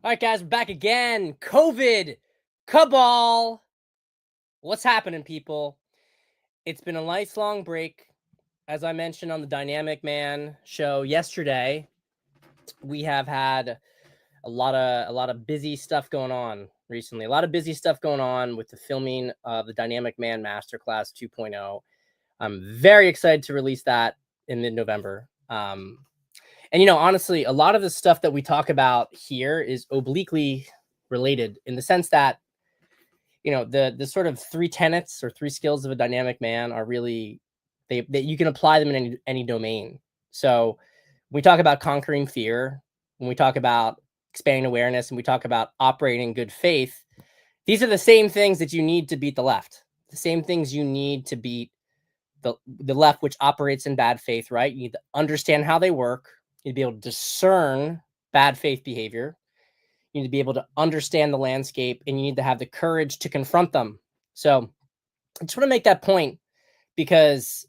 All right, guys, we're back again. COVID, cabal. What's happening, people? It's been a nice long break. As I mentioned on the Dynamic Man show yesterday, we have had a lot of busy stuff going on recently. A lot of busy stuff going on with the filming of the Dynamic Man Masterclass 2.0. I'm very excited to release that in mid-November. And honestly, a lot of the stuff that we talk about here is obliquely related in the sense that the sort of three tenets or three skills of a dynamic man are really that you can apply them in any domain. So when we talk about conquering fear, when we talk about expanding awareness, and we talk about operating in good faith, these are the same things that you need to beat the left. The same things you need to beat the left, which operates in bad faith, right? You need to understand how they work. You need to be able to discern bad faith behavior. You need to be able to understand the landscape, and you need to have the courage to confront them. So I just want to make that point because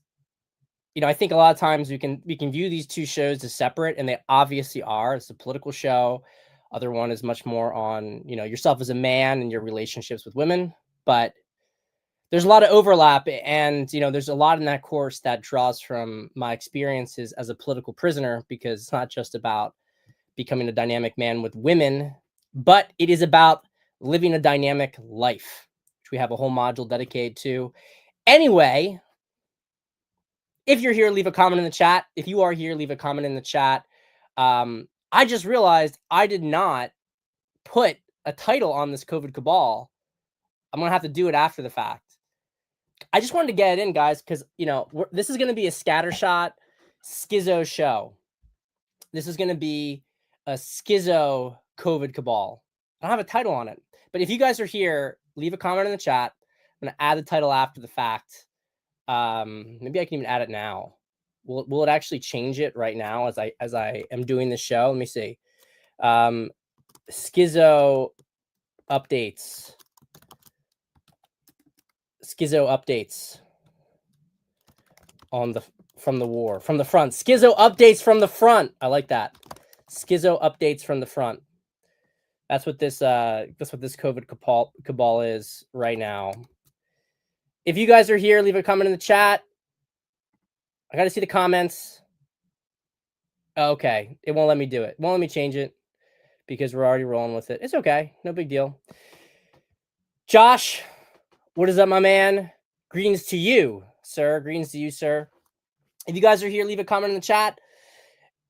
I think a lot of times we can view these two shows as separate, and they obviously are. It's a political show. Other one is much more on yourself as a man and your relationships with women, but there's a lot of overlap, and there's a lot in that course that draws from my experiences as a political prisoner, because it's not just about becoming a dynamic man with women, but it is about living a dynamic life, which we have a whole module dedicated to. Anyway, if you're here, leave a comment in the chat. If you are here, leave a comment in the chat. I just realized I did not put a title on this COVID cabal. I'm going to have to do it after the fact. I just wanted to get it in, guys, because, this is going to be a scattershot schizo show. This is going to be a schizo COVID cabal. I don't have a title on it, but if you guys are here, leave a comment in the chat. I'm going to add the title after the fact. Maybe I can even add it now. Will it actually change it right now as I am doing the show? Let me see. Schizo updates. Schizo updates from the front. Schizo updates from the front. I like that. Schizo updates from the front. That's what this COVID cabal is right now. If you guys are here, leave a comment in the chat. I got to see the comments. Okay, it won't let me do it. It won't let me change it because we're already rolling with it. It's okay. No big deal. Josh, what is up, my man? Greetings to you, sir. Greetings to you, sir. If you guys are here, leave a comment in the chat,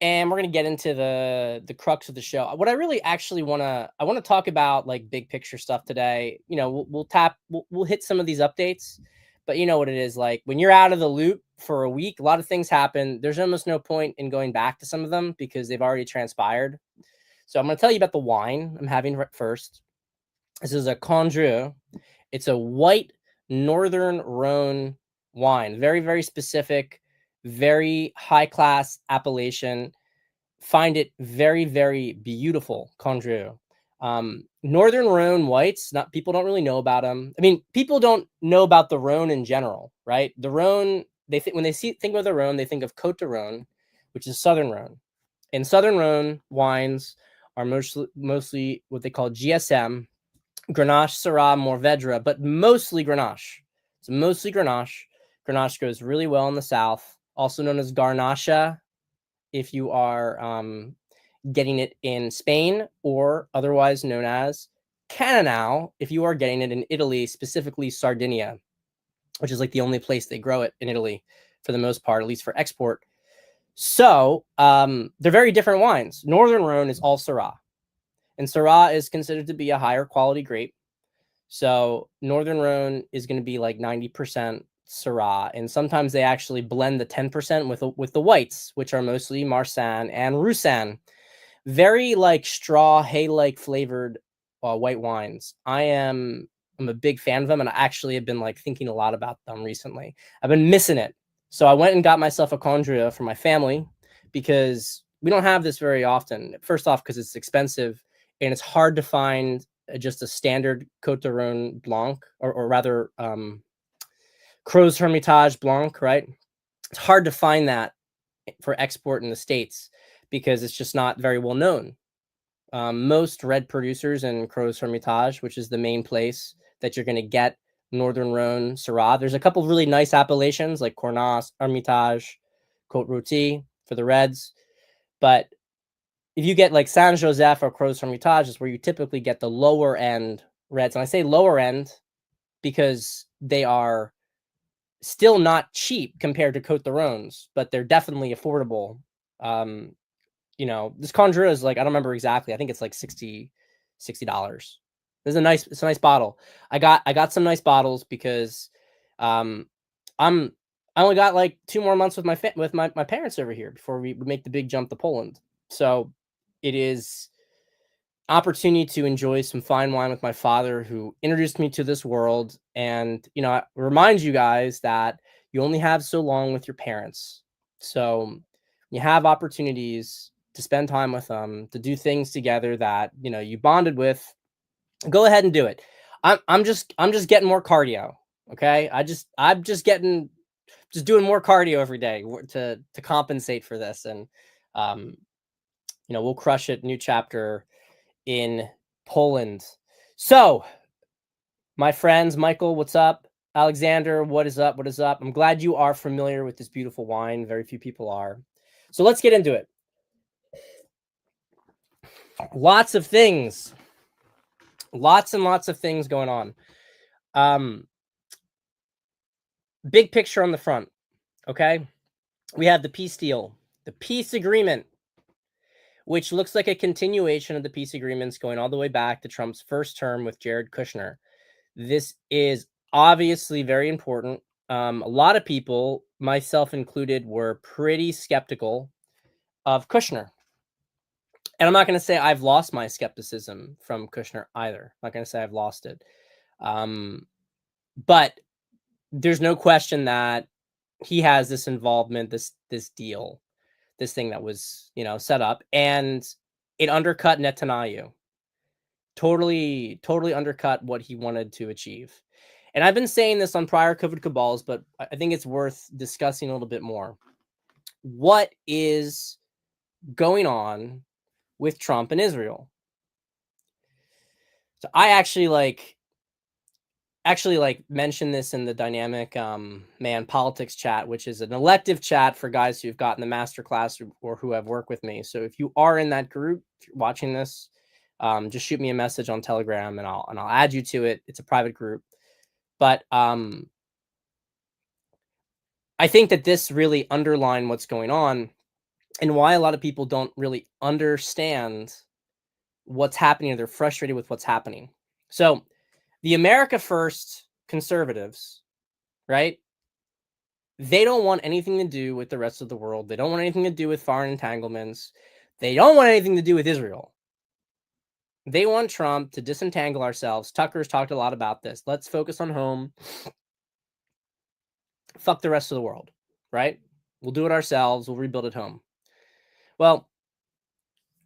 and we're gonna get into the crux of the show. What I really actually want to talk about, like, big picture stuff today. We'll hit some of these updates, but you know what it is like when you're out of the loop for a week. A lot of things happen. There's almost no point in going back to some of them because they've already transpired. So I'm gonna tell you about the wine I'm having first. This is a Condrieu. It's a white Northern Rhone wine. Very, very specific, very high class appellation. Find it very, very beautiful Condrieu. Northern Rhone whites, people don't really know about them. I mean, people don't know about the Rhone in general, right? The Rhone, when they think of the Rhone, they think of Côte de Rhone, which is Southern Rhone. And Southern Rhone wines are mostly what they call GSM, Grenache, Syrah, Mourvedre, but mostly Grenache. It's mostly Grenache. Grenache goes really well in the South, also known as Garnacha if you are getting it in Spain, or otherwise known as Cannonau if you are getting it in Italy, specifically Sardinia, which is like the only place they grow it in Italy for the most part, at least for export. So they're very different wines. Northern Rhone is all Syrah. And Syrah is considered to be a higher quality grape. So Northern Rhone is going to be like 90% Syrah. And sometimes they actually blend the 10% with the whites, which are mostly Marsanne and Roussanne. Very like straw, hay-like flavored white wines. I'm a big fan of them, and I actually have been like thinking a lot about them recently. I've been missing it. So I went and got myself a Condrieu for my family because we don't have this very often. First off, because it's expensive and it's hard to find just a standard Côte de Rhone Blanc, or rather Crozes Hermitage Blanc, right? It's hard to find that for export in the States because it's just not very well known. Most red producers in Crow's Hermitage, which is the main place that you're going to get Northern Rhone Syrah. There's a couple of really nice appellations like Cornas, Hermitage, Côte Rôtie for the reds. But if you get like Saint Joseph or Crow's Hermitage, is where you typically get the lower end reds. And I say lower end because they are still not cheap compared to Côte de Rhones, but they're definitely affordable. This Conjura is like, I don't remember exactly. I think it's like $60. It's a nice bottle. I got some nice bottles because um I only got like 2 more months with my parents over here before we make the big jump to Poland. So it is opportunity to enjoy some fine wine with my father, who introduced me to this world. And I remind you guys that you only have so long with your parents. So you have opportunities to spend time with them, to do things together that you bonded with. Go ahead and do it. I'm just getting more cardio. Okay. I'm just doing more cardio every day to compensate for this. And um, we'll crush it. New chapter in Poland. So, my friends, Michael, what's up? Alexander, what is up? What is up? I'm glad you are familiar with this beautiful wine. Very few people are. So let's get into it. Lots of things. Lots and lots of things going on. Big picture on the front, okay? We have the peace deal, the peace agreement, which looks like a continuation of the peace agreements going all the way back to Trump's first term with Jared Kushner. This is obviously very important. A lot of people, myself included, were pretty skeptical of Kushner. And I'm not going to say I've lost my skepticism from Kushner either. I'm not going to say I've lost it. But there's no question that he has this involvement, this deal, this thing that was, set up, and it undercut Netanyahu. Totally undercut what he wanted to achieve. And I've been saying this on prior COVID cabals, but I think it's worth discussing a little bit more. What is going on with Trump and Israel? So I actually mentioned this in the dynamic man politics chat, which is an elective chat for guys who've gotten the master class or who have worked with me. So if you are in that group, if you're watching this, just shoot me a message on Telegram and I'll add you to it. It's a private group. But I think that this really underlined what's going on and why a lot of people don't really understand what's happening. They're frustrated with what's happening. So the America First conservatives, right? They don't want anything to do with the rest of the world. They don't want anything to do with foreign entanglements. They don't want anything to do with Israel. They want Trump to disentangle ourselves. Tucker's talked a lot about this. Let's focus on home. Fuck the rest of the world, right? We'll do it ourselves. We'll rebuild at home. Well,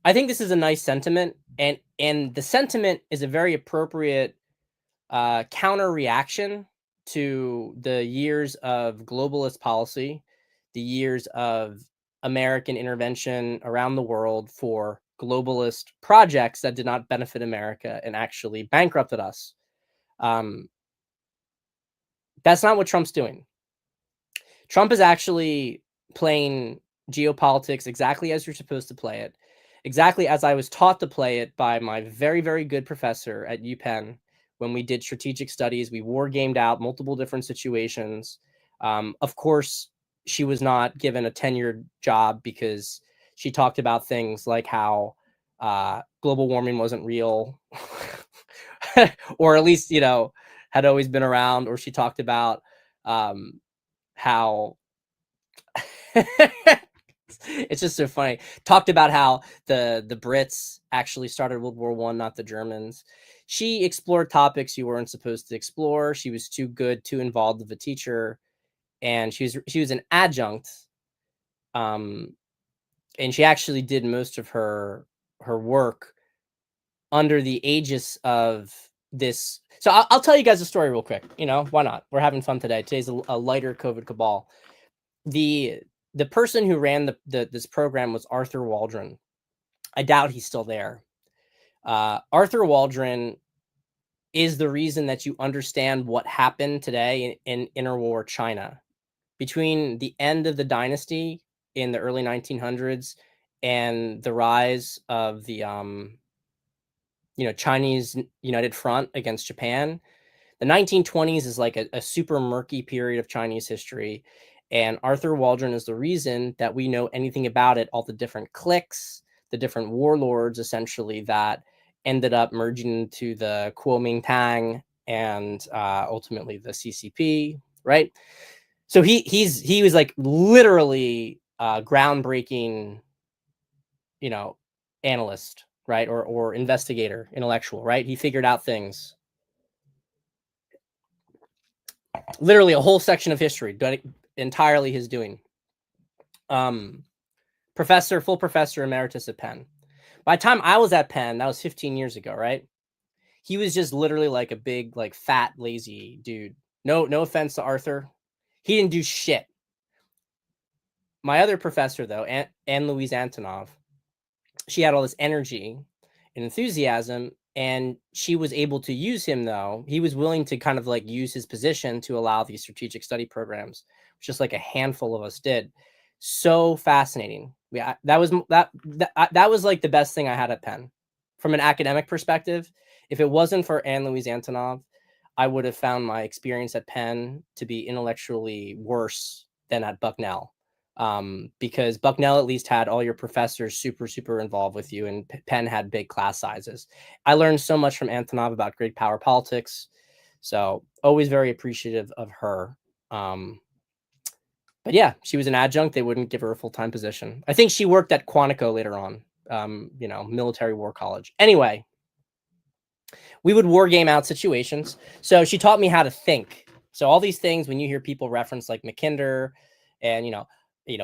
I think this is a nice sentiment, and the sentiment is a very appropriate counter reaction to the years of globalist policy, the years of American intervention around the world for globalist projects that did not benefit America and actually bankrupted us. That's not what Trump's doing. Trump is actually playing geopolitics exactly as you're supposed to play it, exactly as I was taught to play it by my very, very good professor at UPenn. When we did strategic studies, we war gamed out multiple different situations. Of course, she was not given a tenured job because she talked about things like how global warming wasn't real, or at least, had always been around, or she talked about how it's just so funny. Talked about how the Brits actually started World War I, not the Germans. She explored topics you weren't supposed to explore. She was too good, too involved of a teacher, and she was an adjunct. And she actually did most of her work under the aegis of this. So I'll tell you guys a story real quick. Why not? We're having fun today. Today's a lighter COVID cabal. The person who ran this program was Arthur Waldron. I doubt he's still there. Arthur Waldron is the reason that you understand what happened today in interwar China between the end of the dynasty in the early 1900s and the rise of the Chinese United Front against Japan. The 1920s is like a super murky period of Chinese history, and Arthur Waldron is the reason that we know anything about it, all the different cliques, the different warlords essentially that ended up merging into the Kuomintang and ultimately the CCP, right? So he was like literally groundbreaking, you know, analyst, right? Or investigator, intellectual, right? He figured out things. Literally a whole section of history entirely his doing. Um full professor emeritus at Penn. By the time I was at Penn, that was 15 years ago, right? He was just literally like a big, like fat, lazy dude. No offense to Arthur. He didn't do shit. My other professor, though, Anne Louise Antonov, she had all this energy and enthusiasm, and she was able to use him, though. He was willing to kind of like use his position to allow these strategic study programs, which just like a handful of us did. So fascinating. Yeah, that was like the best thing I had at Penn from an academic perspective. If it wasn't for Anne Louise Antonov, I would have found my experience at Penn to be intellectually worse than at Bucknell. Because Bucknell at least had all your professors super involved with you, and Penn had big class sizes. I learned so much from Antonov about great power politics, so always very appreciative of her. But yeah, she was an adjunct. They wouldn't give her a full-time position. I think she worked at Quantico later on, military war college. Anyway, we would war game out situations. So she taught me how to think. So all these things, when you hear people reference like Mackinder and,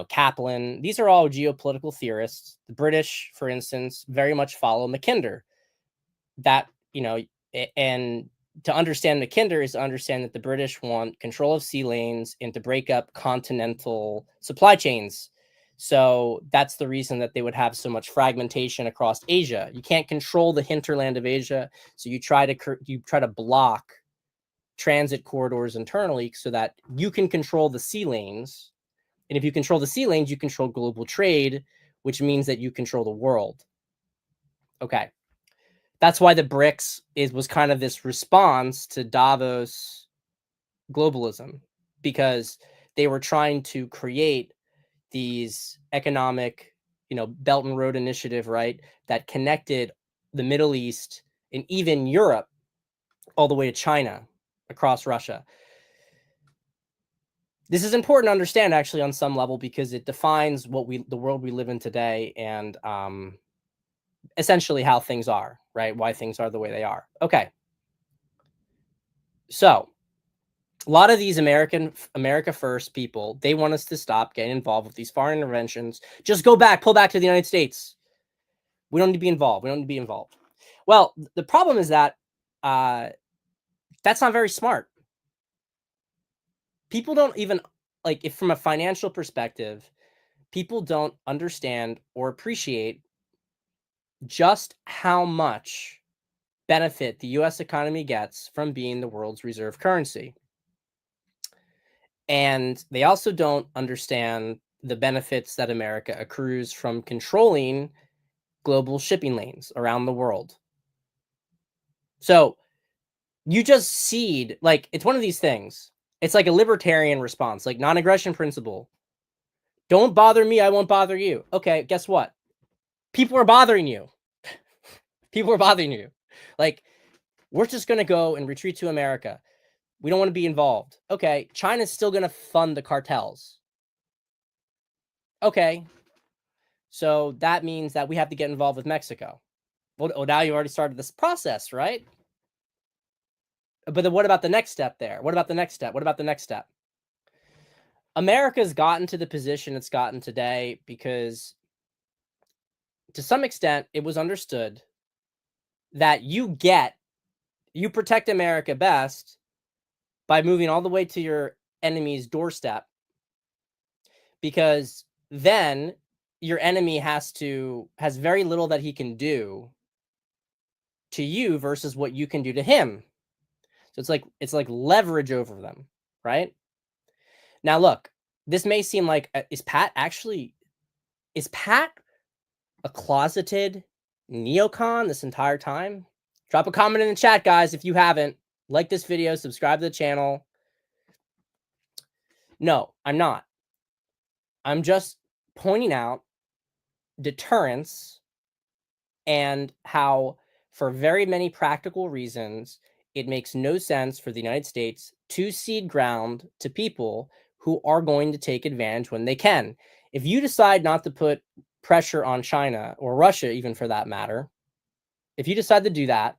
Kaplan, these are all geopolitical theorists. The British, for instance, very much follow Mackinder. That, and to understand Mackinder is to understand that the British want control of sea lanes and to break up continental supply chains. So that's the reason that they would have so much fragmentation across Asia. You can't control the hinterland of Asia, so you try to block transit corridors internally so that you can control the sea lanes. And if you control the sea lanes, you control global trade, which means that you control the world. Okay. That's why the BRICS was kind of this response to Davos globalism, because they were trying to create these economic, Belt and Road Initiative, right, that connected the Middle East and even Europe all the way to China across Russia. This is important to understand actually on some level because it defines the world we live in today and essentially how things are, right? Why things are the way they are. Okay. So a lot of these America First people, they want us to stop getting involved with these foreign interventions. Just pull back to the United States. We don't need to be involved. Well, the problem is that that's not very smart. People don't even, like, if from a financial perspective, people don't understand or appreciate just how much benefit the US economy gets from being the world's reserve currency. And they also don't understand the benefits that America accrues from controlling global shipping lanes around the world. So you just cede, like, it's one of these things. It's like a libertarian response, like non-aggression principle. Don't bother me, I won't bother you. Okay, guess what? People are bothering you. People are bothering you. Like, we're just going to go and retreat to America. We don't want to be involved. Okay, China's still going to fund the cartels. Okay, so that means that we have to get involved with Mexico. Well, now you already started this process, right? But then what about the next step there? What about the next step? America's gotten to the position it's gotten today because to some extent it was understood that you protect America best by moving all the way to your enemy's doorstep, because then your enemy has very little that he can do to you versus what you can do to him. So it's like leverage over them, right? Now look, this may seem like is Pat a closeted neocon this entire time? Drop a comment in the chat, guys, if you haven't. Like this video, subscribe to the channel. No, I'm not. I'm just pointing out deterrence and how, for very many practical reasons, it makes no sense for the United States to cede ground to people who are going to take advantage when they can. If you decide not to put pressure on China or Russia, even for that matter, if you decide to do that,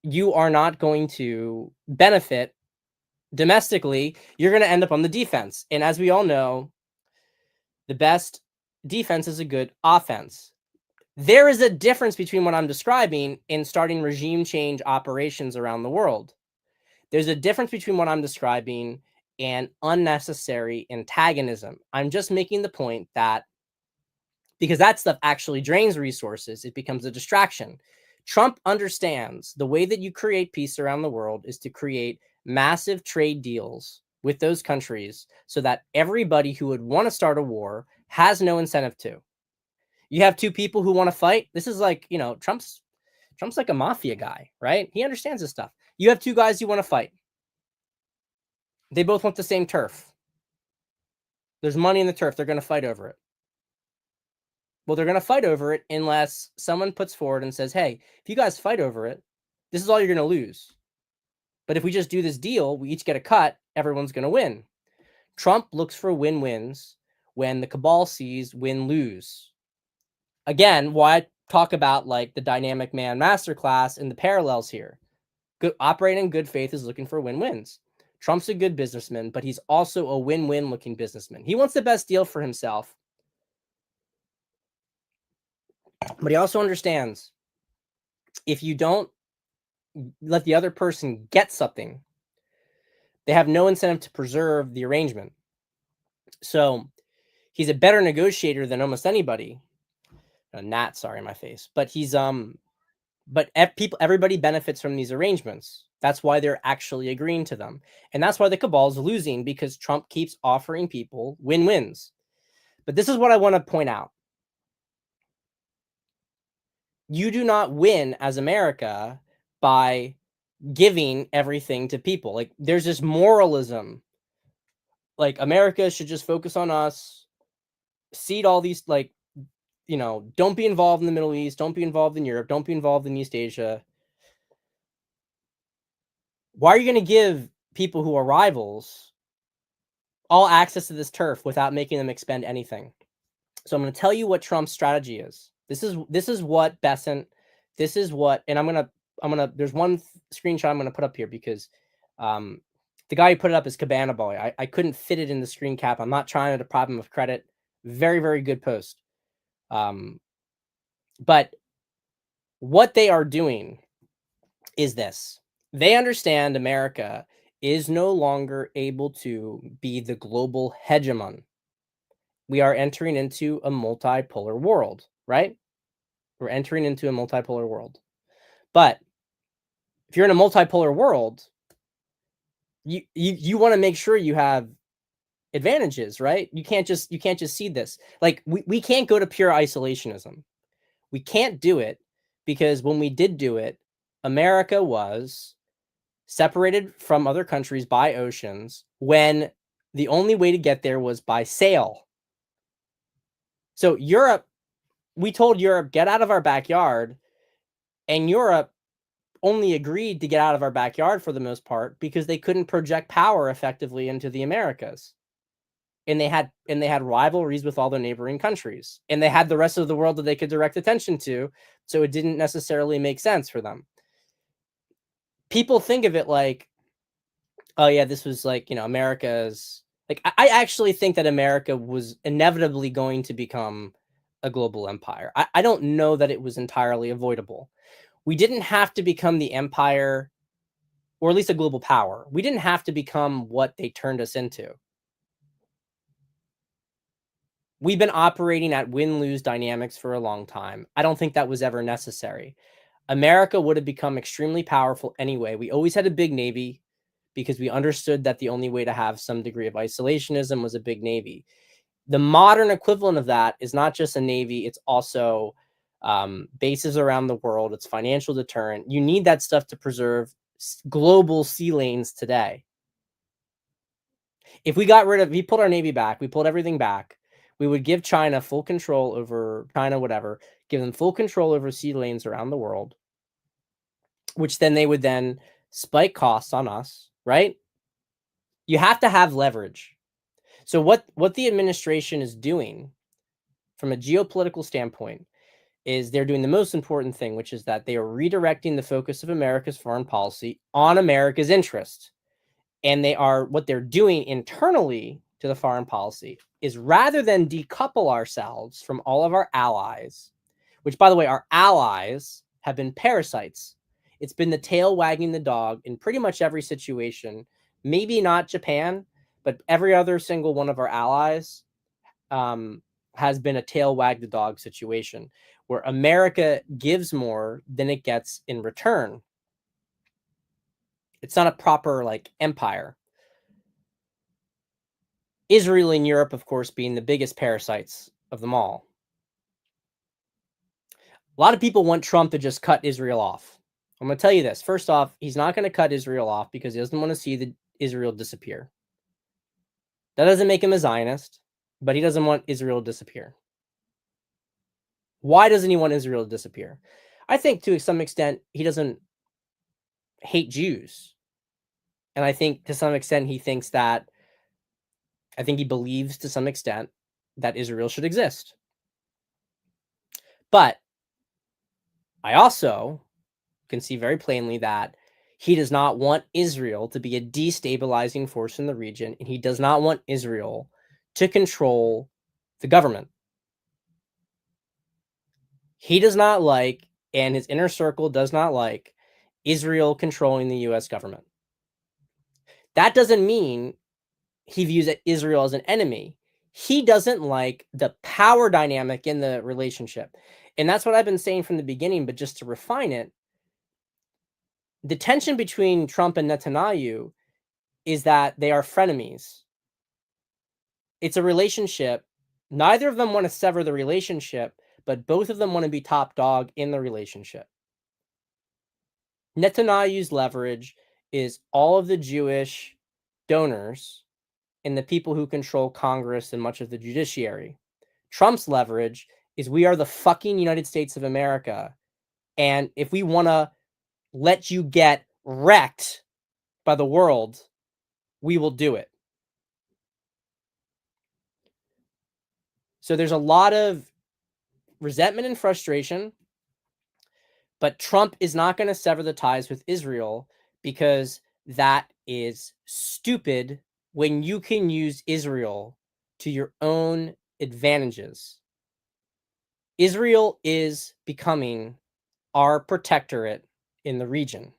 you are not going to benefit domestically. You're going to end up on the defense. And as we all know, the best defense is a good offense. There is a difference between what I'm describing in starting regime change operations around the world. There's a difference between what I'm describing and unnecessary antagonism. I'm just making the point that because that stuff actually drains resources, it becomes a distraction. Trump understands the way that you create peace around the world is to create massive trade deals with those countries so that everybody who would want to start a war has no incentive to. You have two people who want to fight. This is like, you know, Trump's like a mafia guy, right? He understands this stuff. You have two guys who want to fight. They both want the same turf. There's money in the turf. They're going to fight over it. Well, they're going to fight over it unless someone puts forward and says, hey, if you guys fight over it, this is all you're going to lose. But if we just do this deal, we each get a cut, everyone's going to win. Trump looks for win-wins when the cabal sees win-lose. Again, why I talk about like the dynamic man masterclass and the parallels here. Operating in good faith is looking for win-wins. Trump's a good businessman, but he's also a win-win looking businessman. He wants the best deal for himself. But he also understands if you don't let the other person get something, they have no incentive to preserve the arrangement. So he's a better negotiator than almost anybody. Gnat, sorry, in my face. But he's but everybody benefits from these arrangements. That's why they're actually agreeing to them. And that's why the cabal is losing, because Trump keeps offering people win-wins. But this is what I want to point out. You do not win as America by giving everything to people. Like, there's this moralism. Like, America should just focus on us, cede all these, like, you know, don't be involved in the Middle East, don't be involved in Europe, don't be involved in East Asia. Why are you going to give people who are rivals all access to this turf without making them expend anything? So I'm going to tell you what Trump's strategy is. This is what Besant, this is what, and I'm going to, there's one screenshot I'm going to put up here because the guy who put it up is Cabana Boy. I couldn't fit it in the screen cap. I'm not trying to deprive him of credit. Very, very good post. But what they are doing is this. They understand America is no longer able to be the global hegemon. We are entering into a multipolar world, right? We're entering into a multipolar world. But if you're in a multipolar world, you want to make sure you have advantages, right? You can't just see this. Like we can't go to pure isolationism. We can't do it because when we did do it, America was separated from other countries by oceans when the only way to get there was by sail. So Europe, we told Europe, get out of our backyard, and Europe only agreed to get out of our backyard for the most part because they couldn't project power effectively into the Americas. And they had rivalries with all their neighboring countries, and they had the rest of the world that they could direct attention to, so it didn't necessarily make sense for them. People think of it like, oh yeah, this was like, you know, America's, like, I actually think that America was inevitably going to become a global empire. I don't know that it was entirely avoidable. We didn't have to become the empire, or at least a global power. We didn't have to become what they turned us into. We've been operating at win-lose dynamics for a long time. I don't think that was ever necessary. America would have become extremely powerful anyway. We always had a big navy because we understood that the only way to have some degree of isolationism was a big navy. The modern equivalent of that is not just a navy, it's also bases around the world, it's financial deterrent. You need that stuff to preserve global sea lanes today. If we pulled our navy back, we pulled everything back, we would give China full control over China, whatever, give them full control over sea lanes around the world, which then they would then spike costs on us, right? You have to have leverage. So what the administration is doing from a geopolitical standpoint is they're doing the most important thing, which is that they are redirecting the focus of America's foreign policy on America's interest. And what they're doing internally to the foreign policy is rather than decouple ourselves from all of our allies, which, by the way, our allies have been parasites. It's been the tail wagging the dog in pretty much every situation. Maybe not Japan, but every other single one of our allies has been a tail wag the dog situation where America gives more than it gets in return. It's not a proper empire. Israel and Europe, of course, being the biggest parasites of them all. A lot of people want Trump to just cut Israel off. I'm going to tell you this. First off, he's not going to cut Israel off because he doesn't want to see Israel disappear. That doesn't make him a Zionist, but he doesn't want Israel to disappear. Why doesn't he want Israel to disappear? I think to some extent he doesn't hate Jews. And I think to some extent he believes to some extent that Israel should exist. But I also can see very plainly that he does not want Israel to be a destabilizing force in the region, and he does not want Israel to control the government. He does not like, and his inner circle does not like, Israel controlling the US government. That doesn't mean he views Israel as an enemy. He doesn't like the power dynamic in the relationship. And that's what I've been saying from the beginning, but just to refine it, the tension between Trump and Netanyahu is that they are frenemies. It's a relationship. Neither of them want to sever the relationship, but both of them want to be top dog in the relationship. Netanyahu's leverage is all of the Jewish donors and the people who control Congress and much of the judiciary. Trump's leverage is we are the fucking United States of America. And if we want to let you get wrecked by the world, we will do it. So there's a lot of resentment and frustration, but Trump is not going to sever the ties with Israel because that is stupid when you can use Israel to your own advantages. Israel is becoming our protectorate in the region.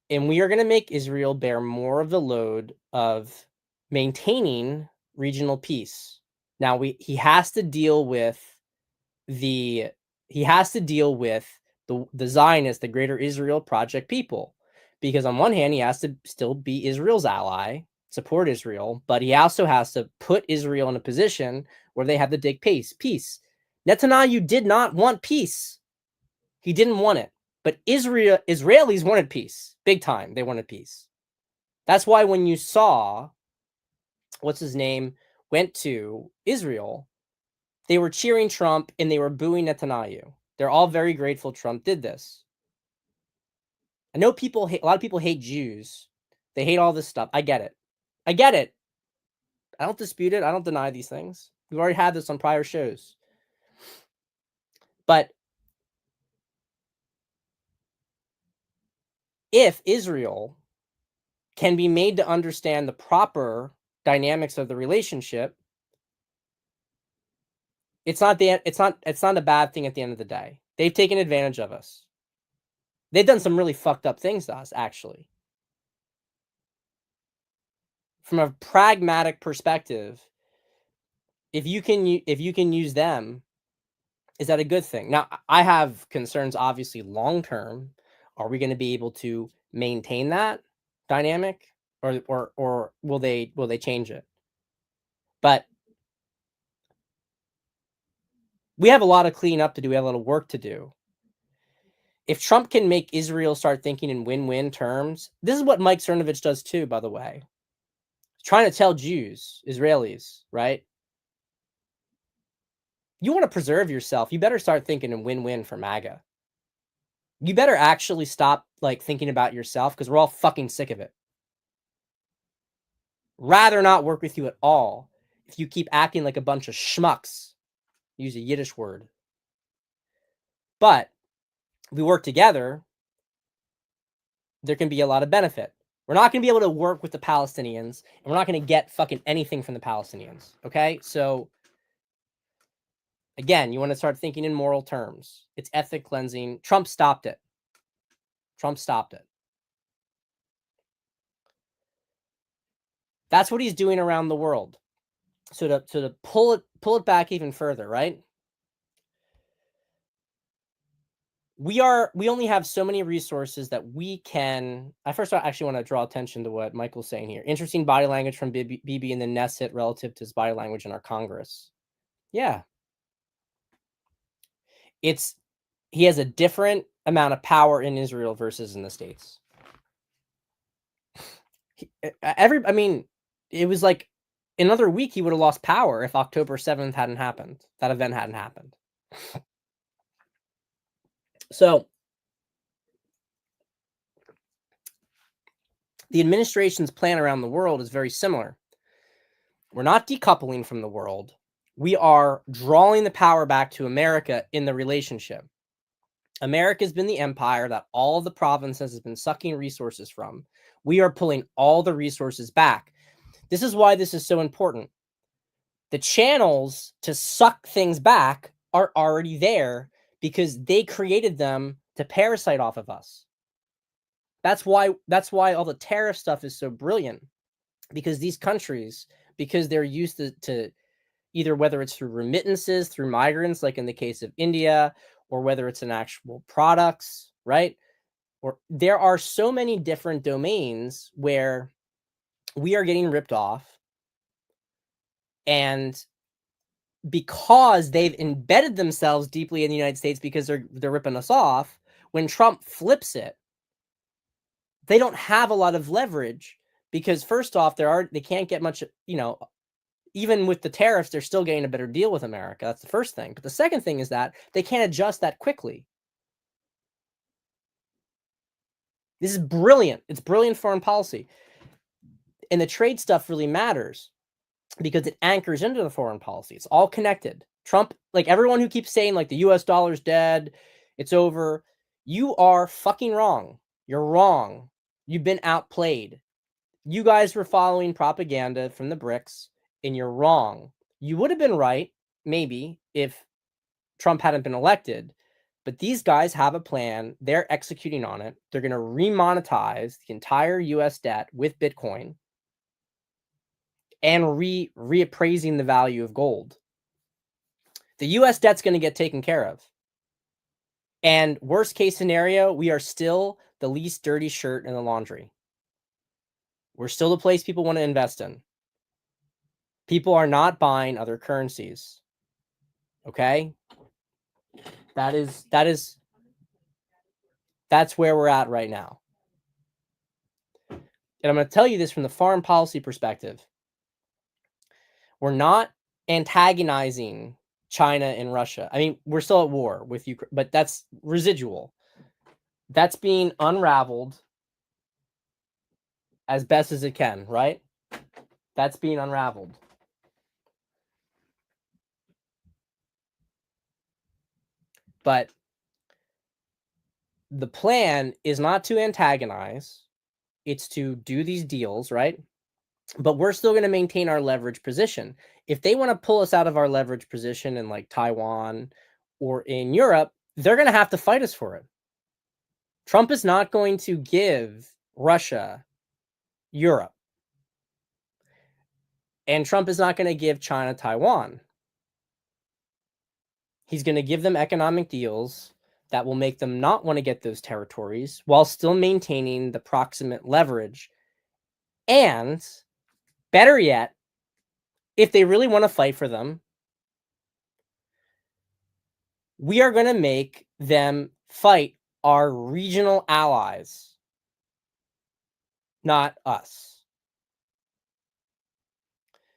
And we are going to make Israel bear more of the load of maintaining regional peace. Now he has to deal with the Zionists, the Greater Israel Project people, because on one hand he has to still be Israel's ally, support Israel, but he also has to put Israel in a position where they have to dig peace. Netanyahu did not want peace. He didn't want it. But Israelis wanted peace. Big time. They wanted peace. That's why when you saw what's his name went to Israel, they were cheering Trump and they were booing Netanyahu. They're all very grateful Trump did this. I know a lot of people hate Jews. They hate all this stuff. I get it. I don't dispute it. I don't deny these things. We've already had this on prior shows. But if Israel can be made to understand the proper dynamics of the relationship, it's not a bad thing at the end of the day. They've taken advantage of us. They've done some really fucked up things to us, actually. From a pragmatic perspective, if you can use them Is that a good thing? Now, I have concerns, obviously, long term. Are we going to be able to maintain that dynamic, or will they change it? But we have a lot of cleanup to do. We have a lot of work to do. If Trump can make Israel start thinking in win-win terms, this is what Mike Cernovich does too, by the way. He's trying to tell Jews, Israelis, right? You want to preserve yourself. You better start thinking in win-win for MAGA. You better actually stop like thinking about yourself because we're all fucking sick of it. Rather not work with you at all if you keep acting like a bunch of schmucks. Use a Yiddish word. But if we work together, there can be a lot of benefit. We're not going to be able to work with the Palestinians, and we're not going to get fucking anything from the Palestinians. Okay? So, again, you want to start thinking in moral terms. It's ethnic cleansing. Trump stopped it. Trump stopped it. That's what he's doing around the world. So to pull it back even further, right? We only have so many resources that we can. I first actually want to draw attention to what Michael's saying here. Interesting body language from Bibi in the Knesset relative to his body language in our Congress. Yeah, he has a different amount of power in Israel versus in the States. I mean, it was like another week he would have lost power if October 7th hadn't happened. That event hadn't happened. So the administration's plan around the world is very similar. We're not decoupling from the world. We are drawing the power back to America in the relationship. America's been the empire that all of the provinces has been sucking resources from. We are pulling all the resources back. This is why this is so important. The channels to suck things back are already there because they created them to parasite off of us. That's why all the tariff stuff is so brilliant, because these countries, because they're used to either whether it's through remittances, through migrants, like in the case of India, or whether it's in actual products, right? Or there are so many different domains where we are getting ripped off. And because they've embedded themselves deeply in the United States because they're ripping us off, when Trump flips it, they don't have a lot of leverage because first off, they can't get much, even with the tariffs, they're still getting a better deal with America. That's the first thing. But the second thing is that they can't adjust that quickly. This is brilliant. It's brilliant foreign policy. And the trade stuff really matters because it anchors into the foreign policy. It's all connected. Trump, like everyone who keeps saying like the US dollar's dead, it's over. You are fucking wrong. You're wrong. You've been outplayed. You guys were following propaganda from the BRICS, and you're wrong. You would have been right, maybe, if Trump hadn't been elected. But these guys have a plan. They're executing on it. They're going to remonetize the entire US debt with Bitcoin and reappraising the value of gold. The US debt's going to get taken care of. And worst case scenario, we are still the least dirty shirt in the laundry. We're still the place people want to invest in. People are not buying other currencies. Okay? That's where we're at right now. And I'm going to tell you this from the foreign policy perspective. We're not antagonizing China and Russia. I mean, we're still at war with Ukraine, but that's residual. That's being unraveled as best as it can, right? That's being unraveled. But the plan is not to antagonize, it's to do these deals, right? But we're still going to maintain our leverage position. If they want to pull us out of our leverage position in like Taiwan or in Europe, they're going to have to fight us for it. Trump is not going to give Russia Europe. And Trump is not going to give China Taiwan. He's going to give them economic deals that will make them not want to get those territories while still maintaining the proximate leverage. And better yet, if they really want to fight for them, we are going to make them fight our regional allies, not us.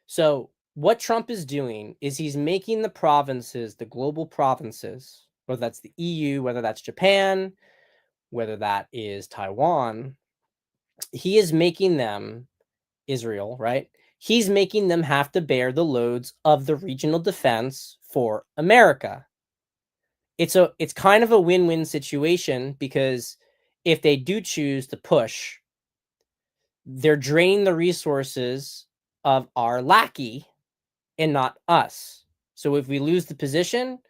So what Trump is doing is he's making the provinces, the global provinces, whether that's the EU, whether that's Japan, whether that is Taiwan, he is making them, Israel, right? He's making them have to bear the loads of the regional defense for America. It's kind of a win-win situation, because if they do choose to push, they're draining the resources of our lackey and not us. So if we lose the position,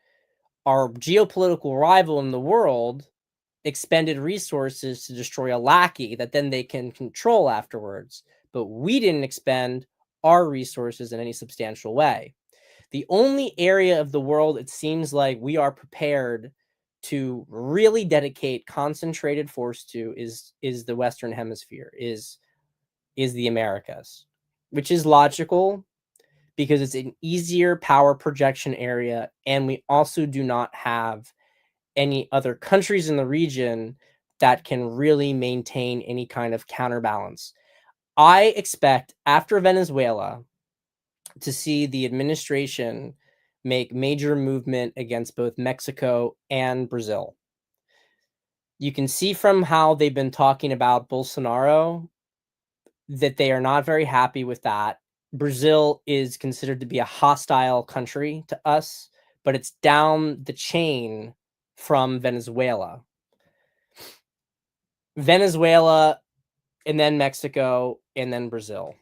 our geopolitical rival in the world expended resources to destroy a lackey that then they can control afterwards. But we didn't expend our resources in any substantial way. The only area of the world it seems like we are prepared to really dedicate concentrated force to is the Western Hemisphere, is the Americas, which is logical because it's an easier power projection area, and we also do not have any other countries in the region that can really maintain any kind of counterbalance. I expect after Venezuela to see the administration make major movement against both Mexico and Brazil. You can see from how they've been talking about Bolsonaro that they are not very happy with that. Brazil is considered to be a hostile country to us, but it's down the chain from Venezuela. Venezuela, and then Mexico, and then Brazil.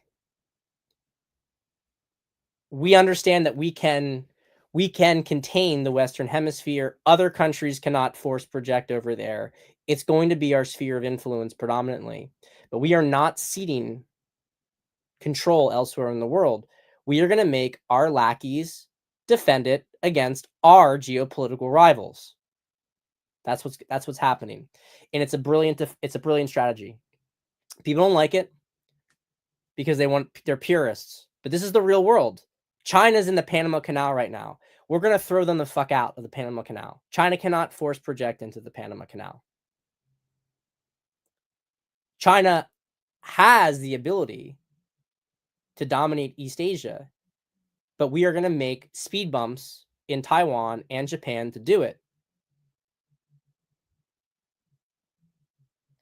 We understand that we can contain the Western Hemisphere. Other countries cannot force project over there. It's going to be our sphere of influence predominantly, but we are not ceding control elsewhere in the world. We are going to make our lackeys defend it against our geopolitical rivals. That's what's happening, and it's a brilliant strategy. People don't like it because they're purists, but this is the real world. China's in the Panama Canal right now. We're going to throw them the fuck out of the Panama Canal. China cannot force project into the Panama Canal. China has the ability to dominate East Asia, but we are going to make speed bumps in Taiwan and Japan to do it.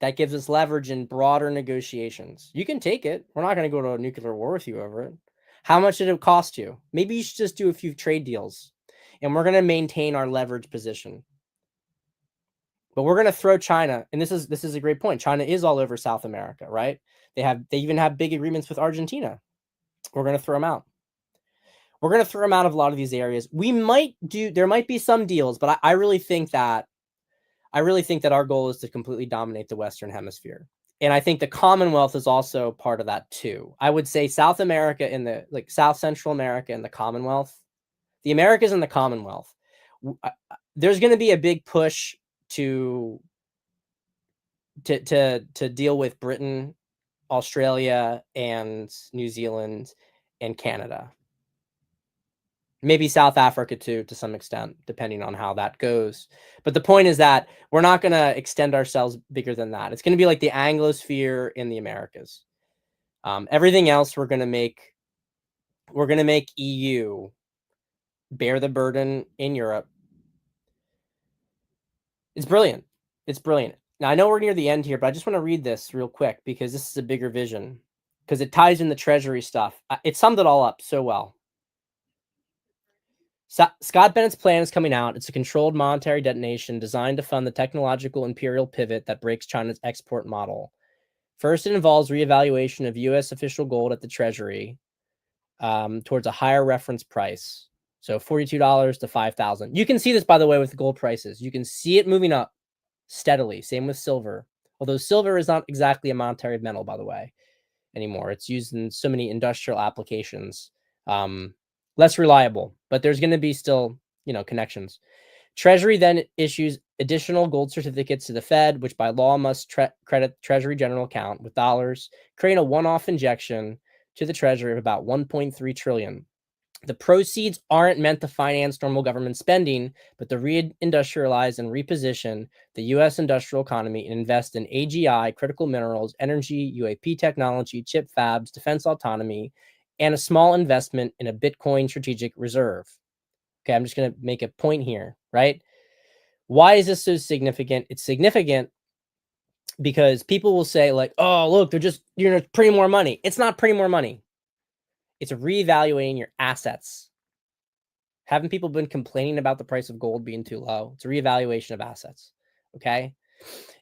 That gives us leverage in broader negotiations. You can take it. We're not going to go to a nuclear war with you over it. How much did it cost you? Maybe you should just do a few trade deals, and we're going to maintain our leverage position. But we're going to throw China, and this is a great point. China is all over South America, right? They even have big agreements with Argentina. We're going to throw them out. We're going to throw them out of a lot of these areas. There might be some deals, but I really think that our goal is to completely dominate the Western Hemisphere. And I think the Commonwealth is also part of that too. I would say South America and South Central America and the Commonwealth, the Americas and the Commonwealth, there's going to be a big push to deal with Britain, Australia, and New Zealand, and Canada. Maybe South Africa too, to some extent, depending on how that goes. But the point is that we're not going to extend ourselves bigger than that. It's going to be like the Anglosphere in the Americas. Everything else we're going to make EU bear the burden in Europe. It's brilliant. It's brilliant. Now, I know we're near the end here, but I just want to read this real quick because this is a bigger vision, because it ties in the Treasury stuff. It summed it all up so well. Scott Bennett's plan is coming out. It's a controlled monetary detonation designed to fund the technological imperial pivot that breaks China's export model. First, it involves reevaluation of U.S. official gold at the Treasury towards a higher reference price. So $42 to $5,000. You can see this, by the way, with the gold prices. You can see it moving up steadily. Same with silver. Although silver is not exactly a monetary metal, by the way, anymore. It's used in so many industrial applications. Less reliable, but there's going to be still connections. Treasury then issues additional gold certificates to the Fed, which by law must credit Treasury general account with dollars, creating a one-off injection to the Treasury of about 1.3 trillion. The proceeds aren't meant to finance normal government spending, but to reindustrialize and reposition the U.S. industrial economy and invest in AGI, critical minerals, energy, UAP technology, chip fabs, defense autonomy, and a small investment in a Bitcoin strategic reserve. Okay, I'm just going to make a point here, right? Why is this so significant? It's significant because people will say like, oh, look, they're just, printing more money. It's not printing more money. It's reevaluating your assets. Haven't people been complaining about the price of gold being too low? It's a reevaluation of assets. Okay.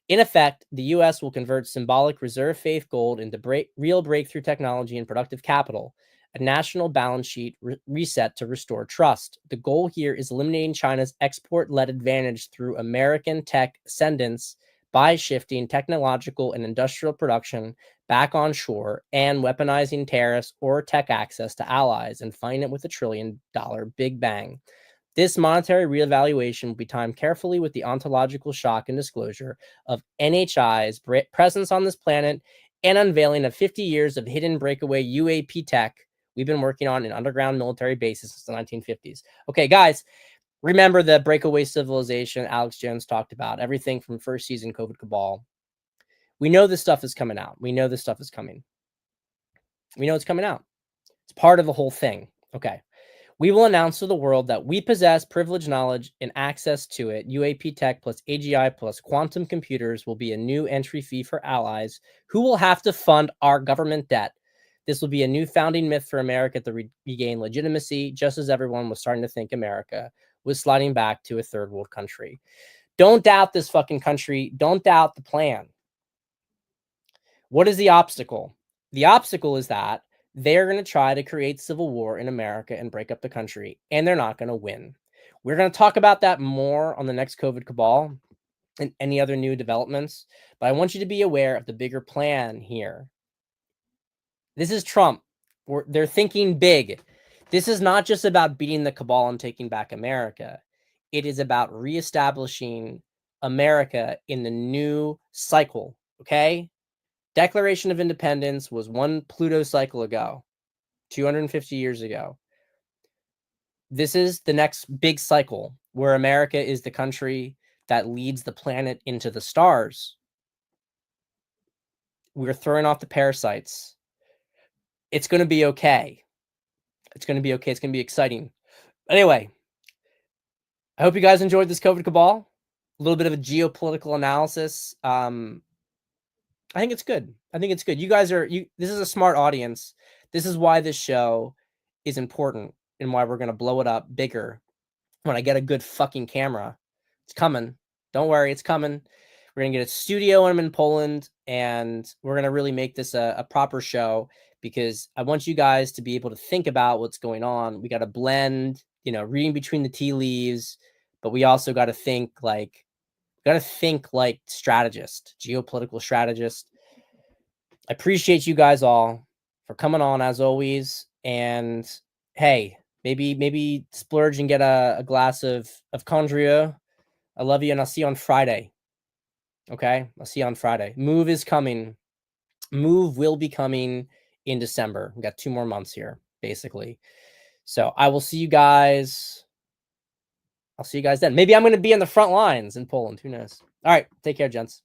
In effect, the U.S. will convert symbolic reserve faith gold into real breakthrough technology and productive capital, a national balance sheet reset to restore trust. The goal here is eliminating China's export-led advantage through American tech ascendance by shifting technological and industrial production back on shore and weaponizing tariffs or tech access to allies and funding it with $1 trillion big bang. This monetary reevaluation will be timed carefully with the ontological shock and disclosure of NHI's presence on this planet and unveiling of 50 years of hidden breakaway UAP tech we've been working on in underground military bases since the 1950s. Okay, guys, remember the breakaway civilization Alex Jones talked about, everything from first season COVID Cabal. We know this stuff is coming out. We know this stuff is coming. We know it's coming out. It's part of the whole thing. Okay. We will announce to the world that we possess privileged knowledge and access to it. UAP tech plus AGI plus quantum computers will be a new entry fee for allies who will have to fund our government debt. This will be a new founding myth for America to regain legitimacy, just as everyone was starting to think America was sliding back to a third world country. Don't doubt this fucking country. Don't doubt the plan. What is the obstacle? The obstacle is that they're going to try to create civil war in America and break up the country, and they're not going to win. We're going to talk about that more on the next COVID Cabal and any other new developments, but I want you to be aware of the bigger plan here. This is Trump. They're thinking big. This is not just about beating the cabal and taking back America. It is about reestablishing America in the new cycle, okay? Declaration of Independence was one Pluto cycle ago, 250 years ago. This is the next big cycle where America is the country that leads the planet into the stars. We're throwing off the parasites. It's going to be okay. It's going to be okay. It's going to be exciting. Anyway, I hope you guys enjoyed this COVID Cabal. A little bit of a geopolitical analysis. I think it's good. I think it's good. You guys are, this is a smart audience. This is why this show is important and why we're going to blow it up bigger when I get a good fucking camera. It's coming. Don't worry. It's coming. We're going to get a studio when I'm in Poland, and we're going to really make this a proper show because I want you guys to be able to think about what's going on. We got to blend, reading between the tea leaves, but we also got to think like strategist, geopolitical strategist. I appreciate you guys all for coming on as always. And hey, maybe splurge and get a glass of Condrieu. I love you, and I'll see you on Friday. Okay, I'll see you on Friday. Move is coming. Move will be coming in December. We got 2 more months here, basically. So I will see you guys. I'll see you guys then. Maybe I'm going to be on the front lines in Poland. Who knows? All right. Take care, gents.